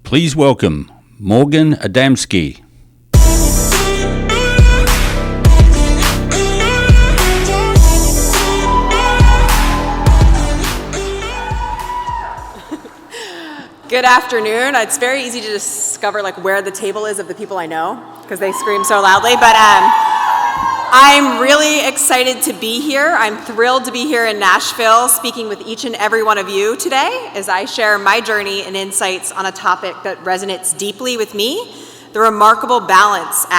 Please welcome Morgan Adamski. Good afternoon. It's very easy to discover where the table is of the people I know because they scream so loudly, but I'm really excited to be here. I'm thrilled to be here in Nashville speaking with each and every one of you today as I share my journey and insights on a topic that resonates deeply with me, the remarkable balancing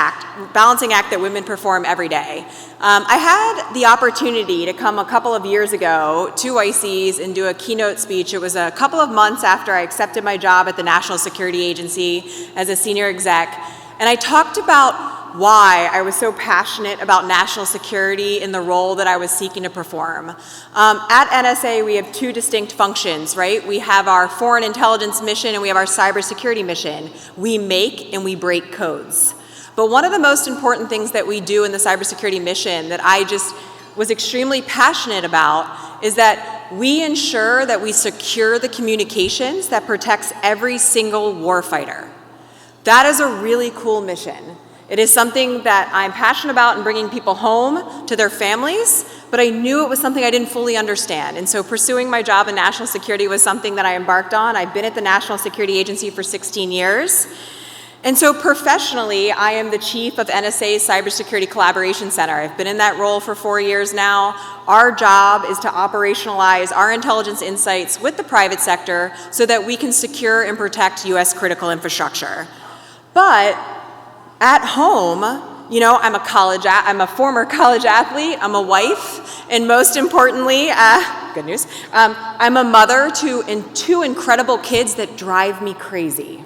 act that women perform every day. I had the opportunity to come a couple of years ago to WiCyS and do a keynote speech. It was a couple of months after I accepted my job at the National Security Agency as a senior exec, and I talked about why I was so passionate about national security in the role that I was seeking to perform. At NSA, we have two distinct functions, right? We have our foreign intelligence mission and we have our cybersecurity mission. We make and we break codes. But one of the most important things that we do in the cybersecurity mission that I just was extremely passionate about is that we ensure that we secure the communications that protects every single warfighter. That is a really cool mission. It is something that I'm passionate about in bringing people home to their families, but I knew it was something I didn't fully understand. And so pursuing my job in national security was something that I embarked on. I've been at the National Security Agency for 16 years. And so professionally, I am the chief of NSA Cybersecurity Collaboration Center. I've been in that role for 4 years now. Our job is to operationalize our intelligence insights with the private sector so that we can secure and protect US critical infrastructure. But at home, I'm a former college athlete, I'm a wife, and most importantly, good news, I'm a mother to two incredible kids that drive me crazy.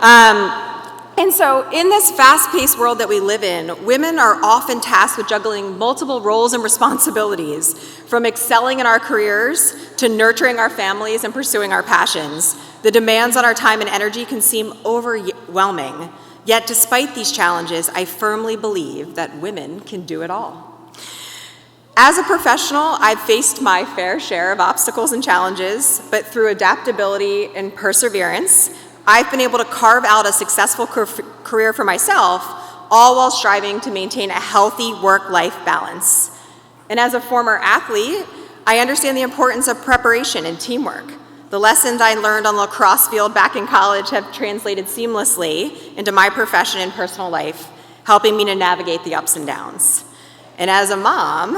And so in this fast-paced world that we live in, women are often tasked with juggling multiple roles and responsibilities, from excelling in our careers to nurturing our families and pursuing our passions. The demands on our time and energy can seem overwhelming. Yet despite these challenges, I firmly believe that women can do it all. As a professional, I've faced my fair share of obstacles and challenges, but through adaptability and perseverance, I've been able to carve out a successful career for myself, all while striving to maintain a healthy work-life balance. And as a former athlete, I understand the importance of preparation and teamwork. The lessons I learned on the lacrosse field back in college have translated seamlessly into my profession and personal life, helping me to navigate the ups and downs. And as a mom,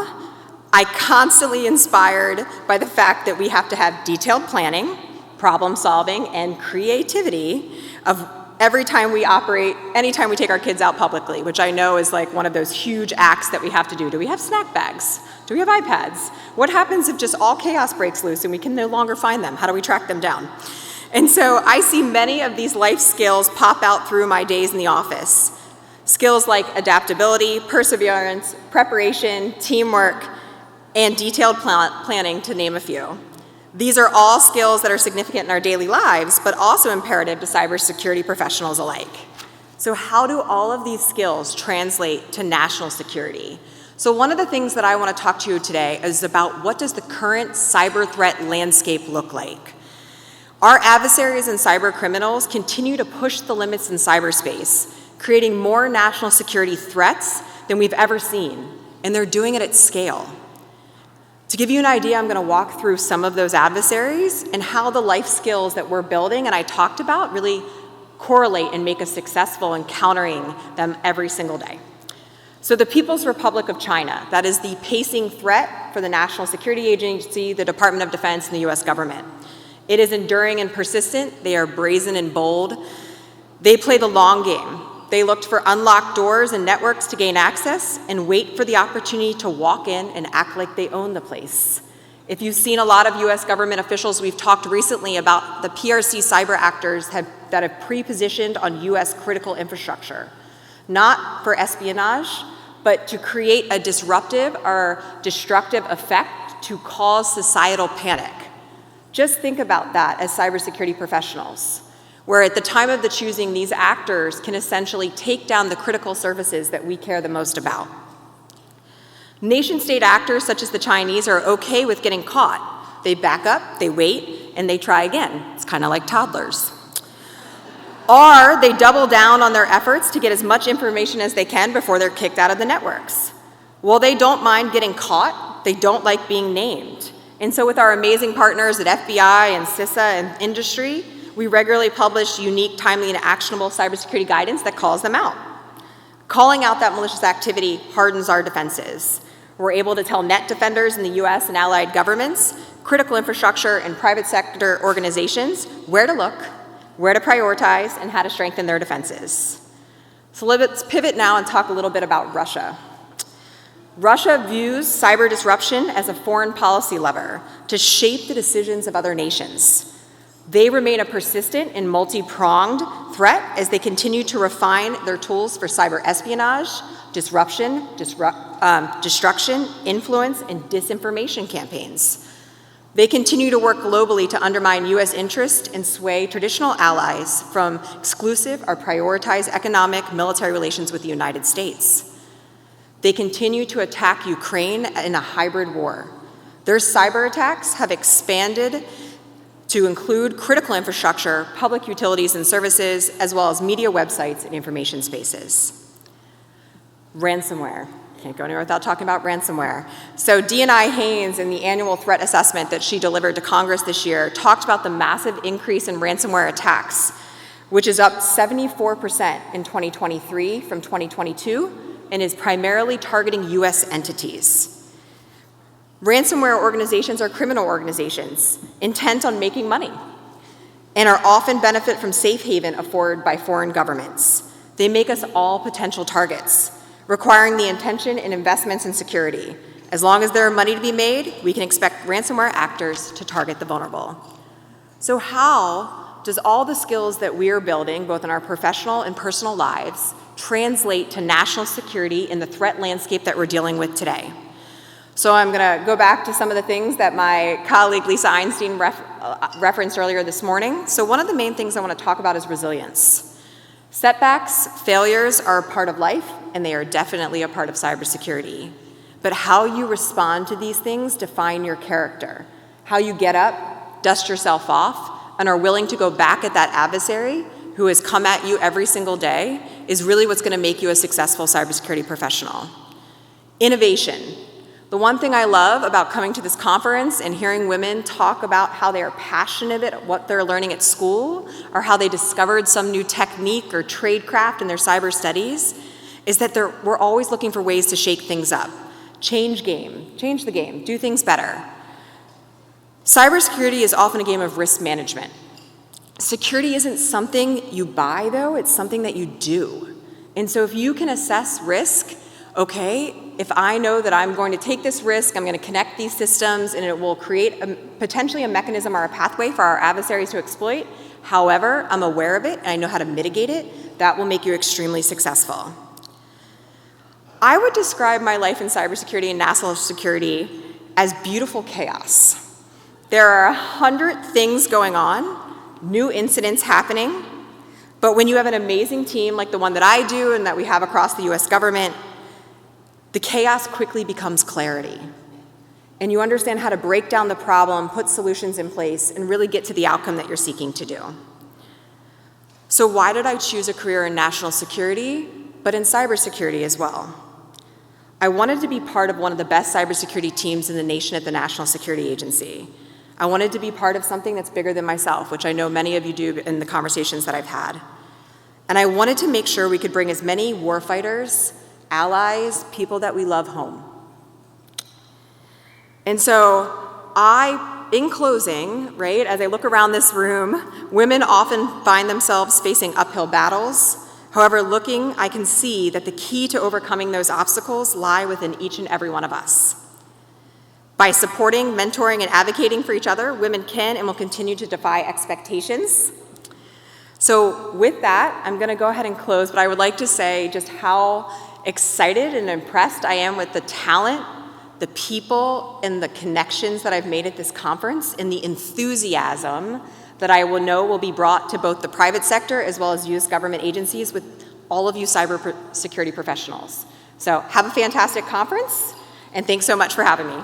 I'm constantly inspired by the fact that we have to have detailed planning, problem solving, and creativity of anytime we take our kids out publicly, which I know is one of those huge acts that we have to do. Do we have snack bags? Do we have iPads? What happens if just all chaos breaks loose and we can no longer find them? How do we track them down? And so I see many of these life skills pop out through my days in the office. Skills like adaptability, perseverance, preparation, teamwork, and detailed planning, to name a few. These are all skills that are significant in our daily lives, but also imperative to cybersecurity professionals alike. So how do all of these skills translate to national security? So one of the things that I want to talk to you today is about what does the current cyber threat landscape look like? Our adversaries and cyber criminals continue to push the limits in cyberspace, creating more national security threats than we've ever seen, and they're doing it at scale. To give you an idea, I'm going to walk through some of those adversaries and how the life skills that we're building and I talked about really correlate and make us successful in countering them every single day. So the People's Republic of China, that is the pacing threat for the National Security Agency, the Department of Defense, and the US government. It is enduring and persistent. They are brazen and bold. They play the long game. They looked for unlocked doors and networks to gain access and wait for the opportunity to walk in and act like they own the place. If you've seen a lot of US government officials, we've talked recently about the PRC cyber actors that have pre-positioned on US critical infrastructure, not for espionage, but to create a disruptive or destructive effect to cause societal panic. Just think about that as cybersecurity professionals, where at the time of the choosing, these actors can essentially take down the critical services that we care the most about. Nation-state actors such as the Chinese are okay with getting caught. They back up, they wait, and they try again. It's kind of like toddlers. Or they double down on their efforts to get as much information as they can before they're kicked out of the networks. Well, they don't mind getting caught. They don't like being named. And so with our amazing partners at FBI and CISA and industry, we regularly publish unique, timely, and actionable cybersecurity guidance that calls them out. Calling out that malicious activity hardens our defenses. We're able to tell net defenders in the US and allied governments, critical infrastructure, and private sector organizations where to look, where to prioritize, and how to strengthen their defenses. So let's pivot now and talk a little bit about Russia. Russia views cyber disruption as a foreign policy lever to shape the decisions of other nations. They remain a persistent and multi-pronged threat as they continue to refine their tools for cyber espionage, disruption, destruction, influence, and disinformation campaigns. They continue to work globally to undermine US interests and sway traditional allies from exclusive or prioritized economic military relations with the United States. They continue to attack Ukraine in a hybrid war. Their cyber attacks have expanded to include critical infrastructure, public utilities and services, as well as media websites and information spaces. Ransomware. Can't go anywhere without talking about ransomware. So D&I Haynes, in the annual threat assessment that she delivered to Congress this year, talked about the massive increase in ransomware attacks, which is up 74% in 2023 from 2022, and is primarily targeting US entities. Ransomware organizations are criminal organizations intent on making money and are often benefit from safe haven afforded by foreign governments. They make us all potential targets, requiring the intention and investments in security. As long as there are money to be made, we can expect ransomware actors to target the vulnerable. So how does all the skills that we are building, both in our professional and personal lives, translate to national security in the threat landscape that we're dealing with today? So I'm going to go back to some of the things that my colleague Lisa Einstein referenced earlier this morning. So one of the main things I want to talk about is resilience. Setbacks, failures are a part of life, and they are definitely a part of cybersecurity. But how you respond to these things define your character. How you get up, dust yourself off, and are willing to go back at that adversary who has come at you every single day is really what's going to make you a successful cybersecurity professional. Innovation. The one thing I love about coming to this conference and hearing women talk about how they are passionate about what they're learning at school or how they discovered some new technique or tradecraft in their cyber studies is that we're always looking for ways to shake things up. Change the game, do things better. Cybersecurity is often a game of risk management. Security isn't something you buy, though, it's something that you do. And so if you can assess risk, okay, if I know that I'm going to take this risk, I'm going to connect these systems, and it will create potentially a mechanism or a pathway for our adversaries to exploit. However, I'm aware of it, and I know how to mitigate it. That will make you extremely successful. I would describe my life in cybersecurity and national security as beautiful chaos. There are 100 things going on, new incidents happening, but when you have an amazing team like the one that I do and that we have across the US government, the chaos quickly becomes clarity. And you understand how to break down the problem, put solutions in place, and really get to the outcome that you're seeking to do. So why did I choose a career in national security, but in cybersecurity as well? I wanted to be part of one of the best cybersecurity teams in the nation at the National Security Agency. I wanted to be part of something that's bigger than myself, which I know many of you do in the conversations that I've had. And I wanted to make sure we could bring as many warfighters, allies, people that we love home. And so in closing, right, as I look around this room, women often find themselves facing uphill battles. However, looking, I can see that the key to overcoming those obstacles lie within each and every one of us. By supporting, mentoring, and advocating for each other, women can and will continue to defy expectations. So with that, I'm going to go ahead and close, but I would like to say just how excited and impressed I am with the talent, the people, and the connections that I've made at this conference, and the enthusiasm that I will be brought to both the private sector as well as US government agencies with all of you cybersecurity professionals. So have a fantastic conference, and thanks so much for having me.